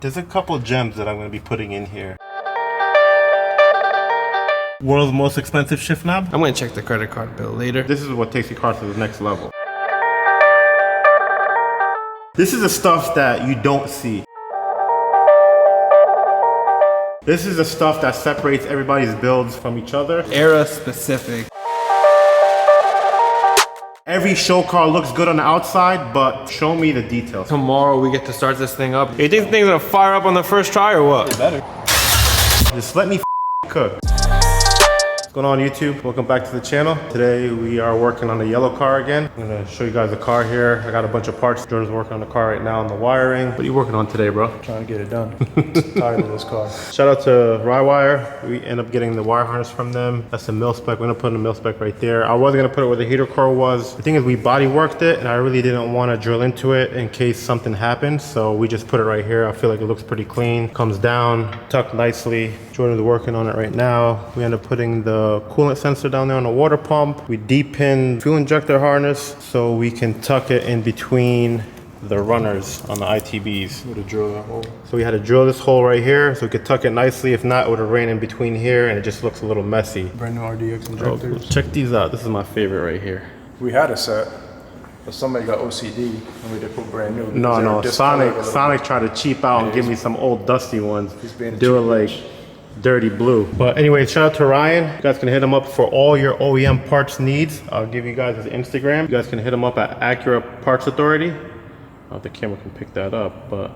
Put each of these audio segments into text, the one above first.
There's a couple gems that I'm going to be putting in here. World's most expensive shift knob. I'm going to check the credit card bill later. This is what takes your car to the next level. This is the stuff that you don't see. This is the stuff that separates everybody's builds from each other. Era specific. Every show car looks good on the outside, but show me the details. Tomorrow we get to start this thing up. You think the thing's gonna fire up on the first try or what? It better. Just let me cook. What's going on YouTube? Welcome back to the channel. Today we are working on the yellow car again. I'm gonna show you guys the car here. I got a bunch of parts. Jordan's working on the car right now on the wiring. What are you working on today, bro? Trying to get it done. Tired of this car. Shout out to Rywire. We end up getting the wire harness from them. That's the mil spec. We're gonna put in the mil spec right there. I was gonna put it where the heater core was. The thing is we body worked it and I really didn't want to drill into it in case something happened. So we just put it right here. I feel like it looks pretty clean. Comes down, tucked nicely. Jordan's working on it right now. We end up putting the coolant sensor down there on the water pump. We de-pin fuel injector harness so we can tuck it in between the runners on the ITBs. Would have drilled that hole. So we had to drill this hole right here so we could tuck it nicely. If not, it would have ran in between here and it just looks a little messy. Brand new RDX injectors. Check these out. This is my favorite right here. We had a set, but somebody got OCD and we did put brand new. No, Sonic tried to cheap out and give me some old dusty ones. They were like dirty blue. But anyway, shout out to Ryan. You guys can hit him up for all your OEM parts needs. I'll give you guys his Instagram. You guys can hit him up at Acura Parts Authority. I don't know if the camera can pick that up, but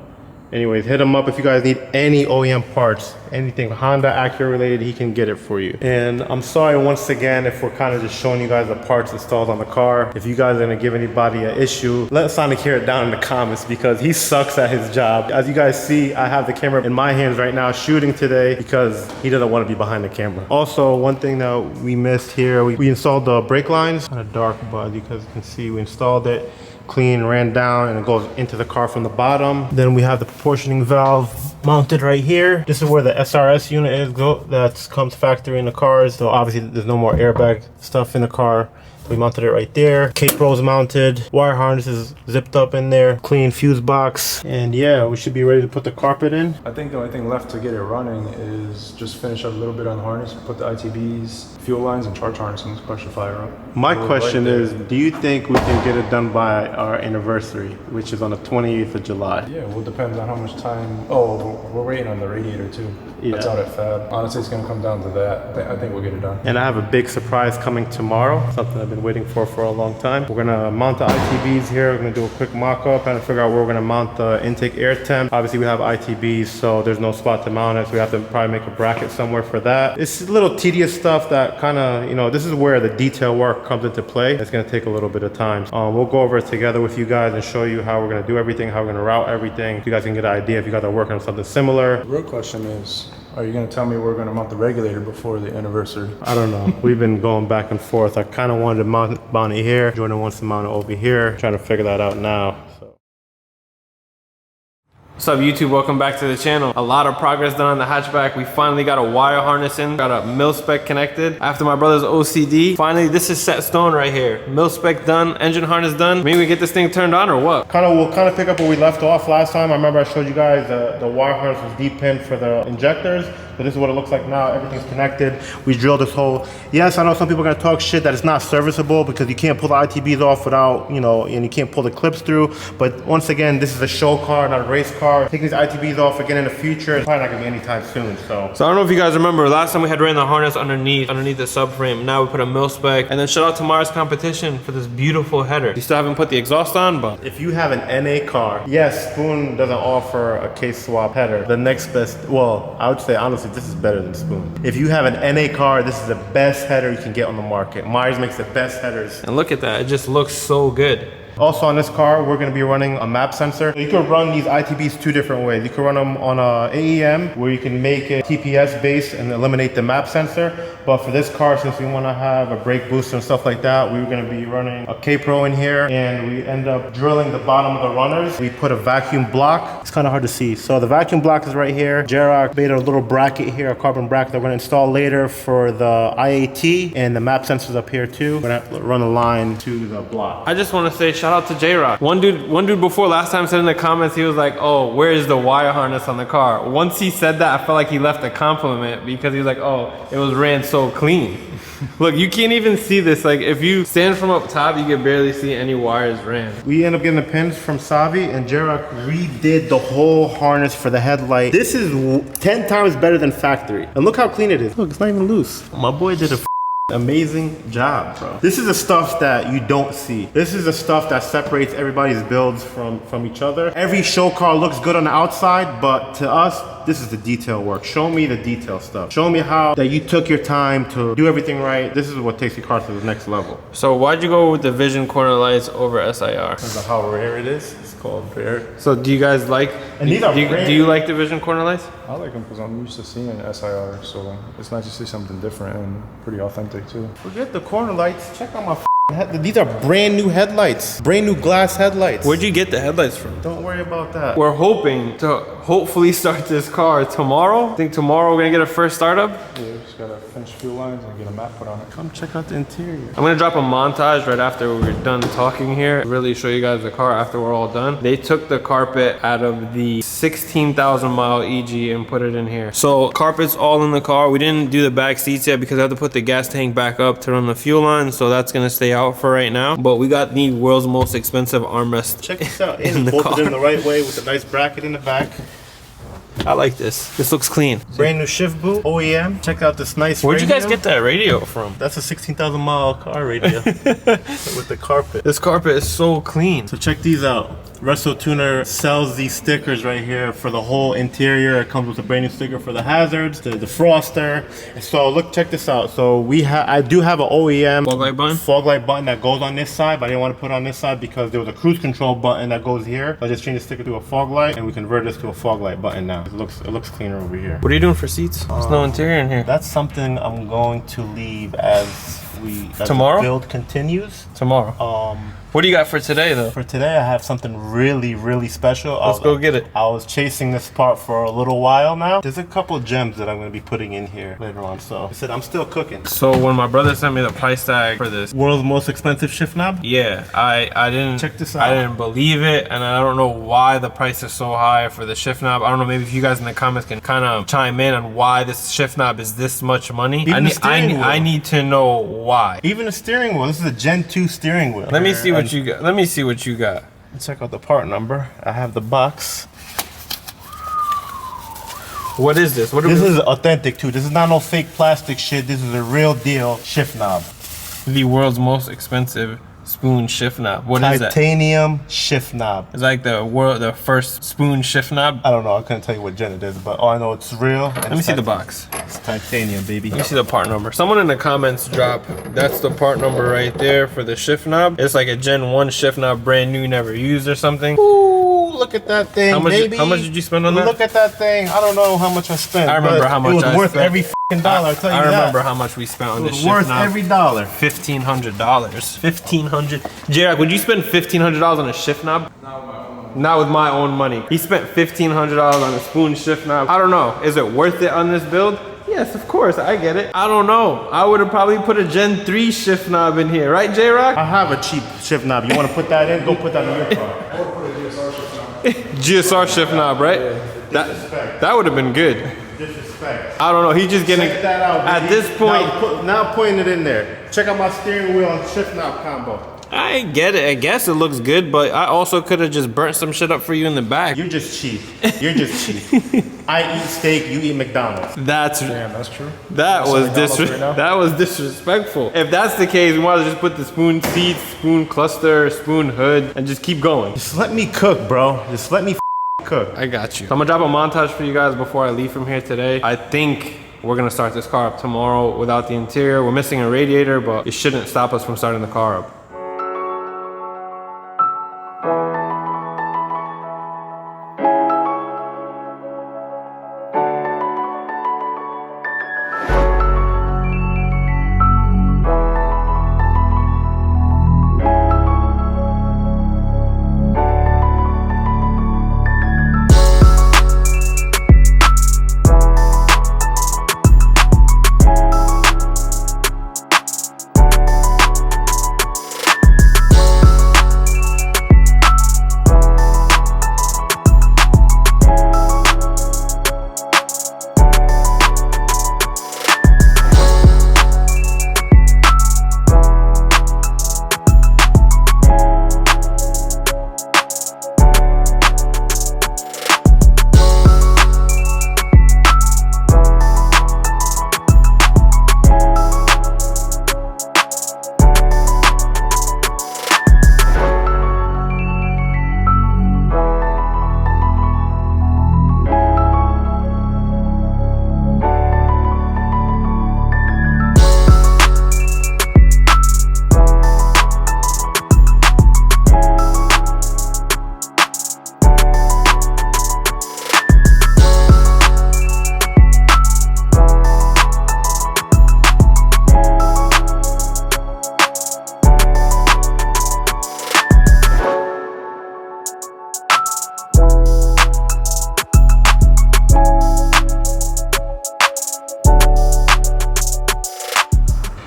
anyways, hit him up if you guys need any OEM parts, anything Honda, Acura related, he can get it for you. And I'm sorry once again if we're kind of just showing you guys the parts installed on the car. If you guys are gonna give anybody an issue, let Sonic hear it down in the comments because he sucks at his job. As you guys see, I have the camera in my hands right now shooting today because he doesn't want to be behind the camera. Also, one thing that we missed here, we installed the brake lines. Kind of dark, but as you guys can see, we installed it. Clean, ran down, and it goes into the car from the bottom. Then we have the proportioning valve mounted right here. This is where the SRS unit is, that comes factory in the cars. So obviously there's no more airbag stuff in the car. We mounted it right there. K-Pro's mounted. Wire harness is zipped up in there. Clean fuse box. And yeah, we should be ready to put the carpet in. I think the only thing left to get it running is just finish up a little bit on the harness, put the ITBs, fuel lines, and charge harness and pressure fire up. My question is, do you think we can get it done by our anniversary, which is on the 28th of July? Yeah, well, it depends on how much time. Oh, we're waiting on the radiator too. Yeah. That's out at Fab. Honestly, it's gonna come down to that. I think we'll get it done. And I have a big surprise coming tomorrow, something I've been waiting for a long time. We're gonna mount the ITBs here. We're gonna do a quick mock-up and figure out where we're gonna mount the intake air temp. Obviously we have ITBs, so there's no spot to mount it, so we have to probably make a bracket somewhere for that. It's a little tedious stuff that kind of, you know, this is where the detail work comes into play. It's gonna take a little bit of time. We'll go over it together with you guys and show you how we're gonna do everything, how we're gonna route everything. You guys can get an idea if you guys are working on something similar. The real question is, are you going to tell me we're going to mount the regulator before the anniversary? I don't know. We've been going back and forth. I kind of wanted to mount it here. Jordan wants to mount it over here. Trying to figure that out now. What's up YouTube, welcome back to the channel. A lot of progress done on the hatchback. We finally got a wire harness in, got a mil spec connected. After my brother's OCD, finally this is set stone right here. Mil spec done, engine harness done. Maybe we get this thing turned on or what? We'll kind of pick up where we left off last time. I remember I showed you guys the wire harness was de-pinned for the injectors. So this is what it looks like now. Everything's connected. We drilled this hole. Yes, I know some people are gonna talk shit that it's not serviceable because you can't pull the ITBs off without, you know, and you can't pull the clips through. But once again, this is a show car, not a race car. Taking these ITBs off again in the future, it's probably not gonna be anytime soon, so. So I don't know if you guys remember, last time we had ran the harness underneath the subframe. Now we put a mil spec. And then shout out to Marsh competition for this beautiful header. You still haven't put the exhaust on, but. If you have an NA car, yes, Spoon doesn't offer a case swap header. The next best, well, I would say honestly, this is better than Spoon. If you have an NA car, this is the best header you can get on the market. Myers makes the best headers. And look at that, it just looks so good. Also on this car, we're gonna be running a map sensor. You can run these ITBs two different ways. You can run them on a AEM, where you can make it TPS based and eliminate the map sensor. But for this car, since we wanna have a brake booster and stuff like that, we were gonna be running a K-Pro in here, and we end up drilling the bottom of the runners. We put a vacuum block. It's kinda hard to see. So the vacuum block is right here. Jaroc made a little bracket here, a carbon bracket that we're gonna install later for the IAT, and the map sensors up here too. We're gonna run a line to the block. I just wanna say shout out to J-Rock. One dude before last time said in the comments, he was like, oh, where is the wire harness on the car? Once he said that, I felt like he left a compliment because he was like, oh, it was ran so clean. Look, you can't even see this. Like, if you stand from up top, you can barely see any wires ran. We end up getting the pins from Savi, and J-Rock redid the whole harness for the headlight. This is 10 times better than factory. And look how clean it is. Look, it's not even loose. My boy did a amazing job, bro. This is the stuff that you don't see. This is the stuff that separates everybody's builds from each other. Every show car looks good on the outside, but to us, this is the detail work. Show me the detail stuff. Show me how that you took your time to do everything right. This is what takes your car to the next level. So why'd you go with the Vision corner lights over SIR? Because of how rare it is. It's called rare. So do you guys like, And these are do you like the Vision corner lights? I like them because I'm used to seeing SIR, so it's nice to see something different and pretty authentic too. Forget the corner lights. Check out my head. These are brand new headlights. Brand new glass headlights. Where'd you get the headlights from? Don't worry about that. We're hoping to hopefully start this car tomorrow. I think tomorrow we're gonna get a first startup. Yeah, just gotta finish fuel lines and get a map put on it. Come check out the interior. I'm gonna drop a montage right after we're done talking here. Really show you guys the car after we're all done. They took the carpet out of the 16,000 mile EG and put it in here. So carpet's all in the car. We didn't do the back seats yet because I have to put the gas tank back up to run the fuel line. So that's gonna stay out for right now. But we got the world's most expensive armrest. Check this out. in the Bolted car. in the right way with a nice bracket in the back. I like this. This looks clean. Brand new shift boot, OEM. Check out this nice Where'd you guys radio. get that radio from? That's a 16,000 mile car radio with the carpet. This carpet is so clean. So check these out. Resto Tuner sells these stickers right here for the whole interior. It comes with a brand new sticker for the hazards, the defroster. So look, check this out. So I do have an OEM fog light button that goes on this side, but I didn't want to put it on this side because there was a cruise control button that goes here. So I just changed the sticker to a fog light, and we converted this to a fog light button now. It looks cleaner over here. What are you doing for seats? There's no interior in here. That's something I'm going to leave as Tomorrow? the build continues. Tomorrow. What do you got for today though? For today, I have something really special. Let's go get it. I was chasing this part for a little while now. There's a couple gems that I'm going to be putting in here later on. So I said I'm still cooking. So when my brother sent me the price tag for this, World's most expensive shift knob? yeah, I didn't Check this out. I didn't believe it, and I don't know why the price is so high for the shift knob. I don't know, maybe if you guys in the comments can kind of chime in on why this shift knob is this much money. Even the steering wheel. I need to know why. Even the steering wheel. This is a Gen 2 steering wheel. Let me see what you got. Let me see what you got. Check out the part number. I have the box. What is this? This is authentic too. This is not no fake plastic shit. This is a real deal shift knob. The world's most expensive spoon shift knob. What is that? Titanium shift knob. It's like the first spoon shift knob. I don't know. I couldn't tell you what gen it is, but all I know it's real. Let me see the box. It's titanium, baby. Let me see the part number. Someone in the comments drop. That's the part number right there for the shift knob. It's like a Gen 1 shift knob, brand new, never used or something. Ooh, look at that thing, baby. How much did you spend on that? Look at that thing. I don't know how much I spent. I remember how much it was I worth spent. every f***ing dollar. I'll tell you I that. remember how much we spent on It this was shift worth knob. every dollar. $1,500. $1,500. J-Rock, would you spend $1,500 on a shift knob? Not with my own money. He spent $1,500 on a spoon shift knob. I don't know. Is it worth it on this build? Yes, of course. I get it. I don't know. I would have probably put a Gen 3 shift knob in here. Right, J-Rock? I have a cheap shift knob. You want to put that in? Go put that in your car. GSR shift knob, right? That would have been good. Disrespect. I don't know. He just getting Check that out, at baby. this point. Now putting it in there. Check out my steering wheel and shift knob combo. I get it. I guess it looks good, but I also could have just burnt some shit up for you in the back. You're just cheap. You're just cheap. I eat steak. You eat McDonald's. Damn, that's true. That was McDonald's right now? that was disrespectful. If that's the case, we might as well just put the spoon seats, spoon cluster, spoon hood, and just keep going. Just let me cook, bro. Just let me cook. I got you. So I'm gonna drop a montage for you guys before I leave from here today. I think we're gonna start this car up tomorrow without the interior. We're missing a radiator, but it shouldn't stop us from starting the car up.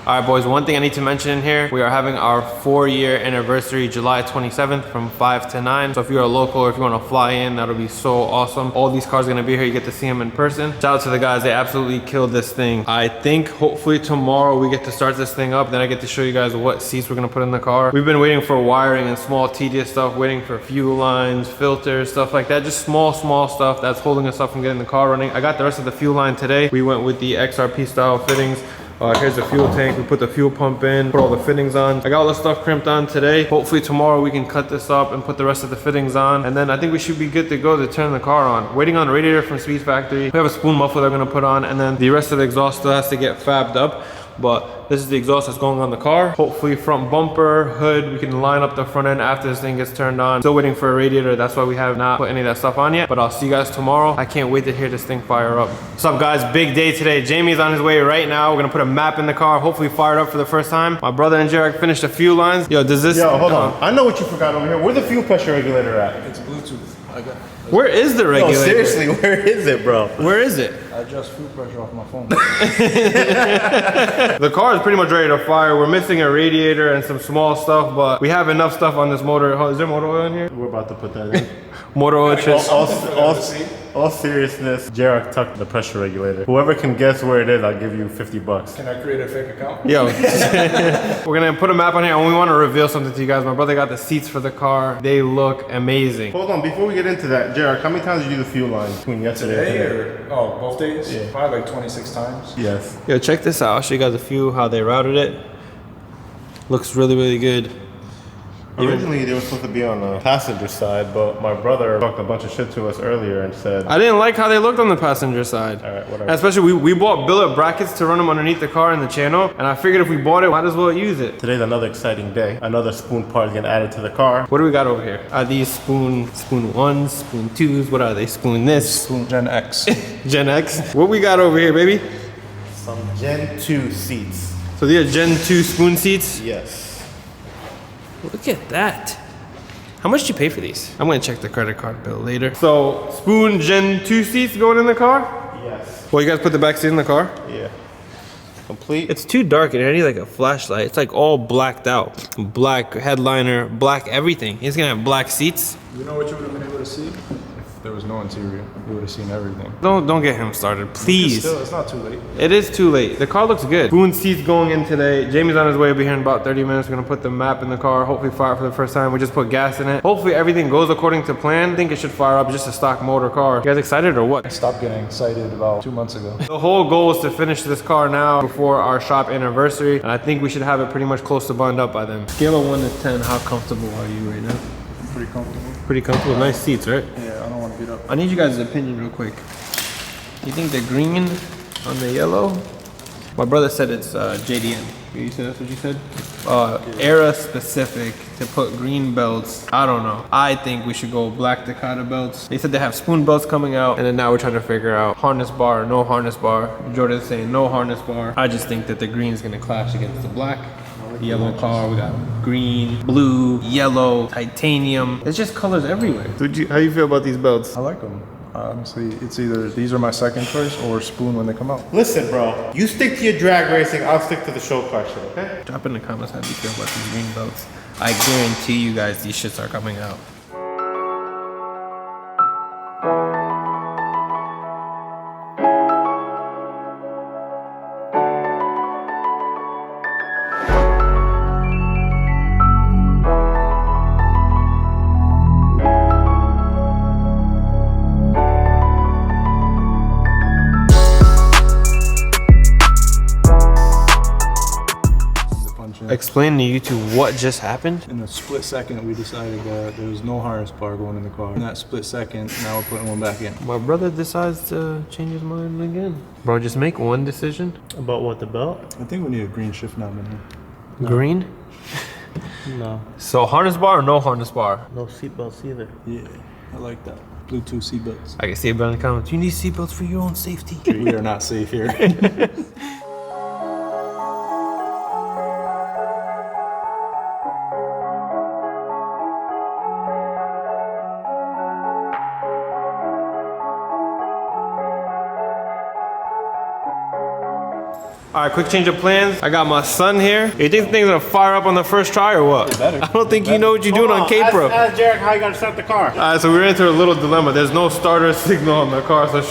All right, boys, one thing I need to mention in here, we are having our 4-year anniversary, July 27th from 5 to 9. So if you're a local or if you want to fly in, that'll be so awesome. All these cars are going to be here. You get to see them in person. Shout out to the guys. They absolutely killed this thing. I think hopefully tomorrow we get to start this thing up. Then I get to show you guys what seats we're going to put in the car. We've been waiting for wiring and small tedious stuff, waiting for fuel lines, filters, stuff like that. Just small stuff that's holding us up from getting the car running. I got the rest of the fuel line today. We went with the XRP style fittings. Here's the fuel tank. We put the fuel pump in, put all the fittings on. I got all the stuff crimped on today. Hopefully tomorrow we can cut this up and put the rest of the fittings on. And then I think we should be good to go to turn the car on. Waiting on the radiator from Speed Factory. We have a spoon muffler they're gonna put on, and then the rest of the exhaust still has to get fabbed up. But this is the exhaust that's going on the car. Hopefully front bumper, hood, we can line up the front end after this thing gets turned on. Still waiting for a radiator. That's why we have not put any of that stuff on yet. But I'll see you guys tomorrow. I can't wait to hear this thing fire up. What's up, guys? Big day today. Jamie's on his way right now. We're gonna put a map in the car. Hopefully fired up for the first time. My brother and Jarek finished the fuel lines. Yo, does this... Yo, hold on. I know what you forgot over here. Where's the fuel pressure regulator at? It's Bluetooth. I got. Where is the regulator? No, seriously, where is it, bro? Where is it? I adjust fuel pressure off my phone. The car is pretty much ready to fire. We're missing a radiator and some small stuff, but we have enough stuff on this motor. Is there motor oil in here? We're about to put that in. Motor oil. All seriousness, Jarek tucked the pressure regulator. Whoever can guess where it is, I'll give you $50. Can I create a fake account? Yo, we're gonna put a map on here and we want to reveal something to you guys. My brother got the seats for the car. They look amazing. Hold on, before we get into that, Jarek, how many times did you do the fuel line between yesterday and today? Both days? Yeah. Probably like 26 times. Yes. Yo, check this out. I'll show you guys a few, how they routed it. Looks really, really good. Originally, they were supposed to be on the passenger side, but my brother talked a bunch of shit to us earlier and said, I didn't like how they looked on the passenger side. All right, whatever. And especially, we bought billet brackets to run them underneath the car in the channel, and I figured if we bought it, might as well use it. Today's another exciting day. Another spoon part is getting added to the car. What do we got over here? Are these spoon 1s, spoon 2s? What are they? Spoon this? Spoon Gen X. Gen X? What we got over here, baby? Some Gen 2 seats. So these are Gen 2 spoon seats? Yes. Look at that. How much did you pay for these? I'm gonna check the credit card bill later. So, spoon Gen 2 seats going in the car? Yes. Well, you guys put the back seat in the car? Yeah. Complete. It's too dark and I need like a flashlight. It's like all blacked out. Black headliner, black everything. He's gonna have black seats. You know what you would have been able to see? If there was no interior, you would have seen everything. Don't get him started, please. Still, it's not too late. It is too late. The car looks good. Spoon seats going in today. Jamie's on his way. We'll be here in about 30 minutes. We're gonna put the map in the car. Hopefully fire it for the first time. We just put gas in it. Hopefully everything goes according to plan. I think it should fire up. Just a stock motor car. You guys excited or what? I stopped getting excited about 2 months ago. The whole goal is to finish this car now before our shop anniversary. And I think we should have it pretty much close to buttoned up by then. Scale of 1 to 10, how comfortable are you right now? I'm pretty comfortable. Pretty comfortable. Nice seats, right? Yeah, I don't want to beat up. I need you guys' opinion real quick. You think the green on the yellow? My brother said it's JDM. You said that's what you said? Era specific to put green belts. I don't know. I think we should go black Takata belts. They said they have spoon belts coming out, and then now we're trying to figure out harness bar or no harness bar. Jordan's saying no harness bar. I just think that the green is gonna clash against the black. Yellow car, we got green, blue, yellow, titanium. It's just colors everywhere. How you feel about these belts? I like them. Honestly, it's either these are my second choice or spoon when they come out. Listen, bro. You stick to your drag racing, I'll stick to the show car shit, okay? Drop in the comments how you feel about these green belts. I guarantee you guys these shits are coming out. Explain to YouTube what just happened. In a split second, we decided that there was no harness bar going in the car. In that split second, now we're putting one back in. My brother decides to change his mind again. Bro, just make one decision. About what, the belt? I think we need a green shift knob in here. Green? No. So harness bar or no harness bar? No seatbelts either. Yeah, I like that. Bluetooth seatbelts. I can see it in the comments. You need seatbelts for your own safety. We are not safe here. All right, quick change of plans. I got my son here. You think the thing's gonna fire up on the first try or what? better. I don't think you know what you're doing on K-Pro. Ask Jarek how you gotta start the car. All right, so we're into a little dilemma. There's no starter signal on the car, so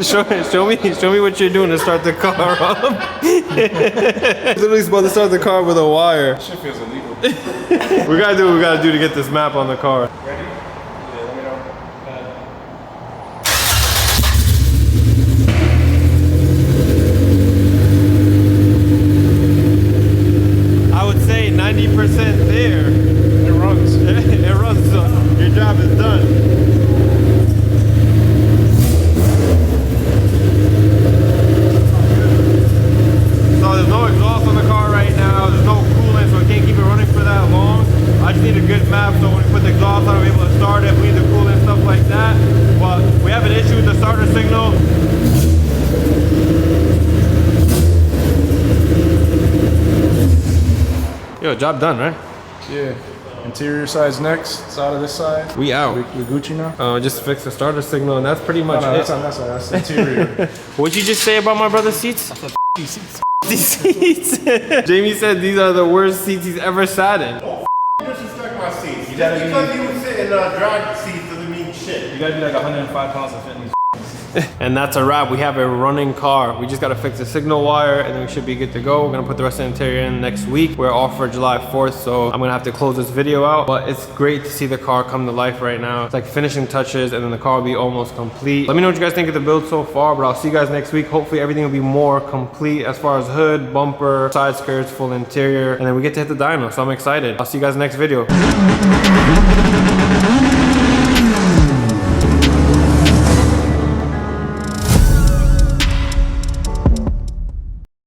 show me what you're doing to start the car up. Literally supposed to start the car with a wire. Shit feels illegal. We gotta do what we gotta do to get this map on the car. Ready? Yeah, let me know. I would say 90% there. It runs. It runs, so your job is done. So there's no exhaust on the car right now, there's no coolant, so we can't keep it running for that long. I just need a good map so when we put the exhaust on, we're able to start it, we need the coolant, stuff like that. But we have an issue with the starter signal. Yo, job done, right? Yeah. Interior side's next. Side of this side. We out. We Gucci now? Just fix the starter signal and that's pretty much No, it. that's on that side. That's interior. What'd you just say about my brother's seats? These seats. These seats. Jamie said these are the worst seats he's ever sat in. Disrespect my seats. Just gotta because you sit in drag seats doesn't mean shit. You gotta be like 105 pounds to fit in these. And that's a wrap. We have a running car. We just gotta fix the signal wire and then we should be good to go. We're gonna put the rest of the interior in next week. We're off for July 4th, so I'm gonna have to close this video out. But it's great to see the car come to life right now. It's like finishing touches and then the car will be almost complete. Let me know what you guys think of the build so far, but I'll see you guys next week. Hopefully everything will be more complete as far as hood, bumper, side skirts, full interior, and then we get to hit the dyno, so I'm excited. I'll see you guys next video.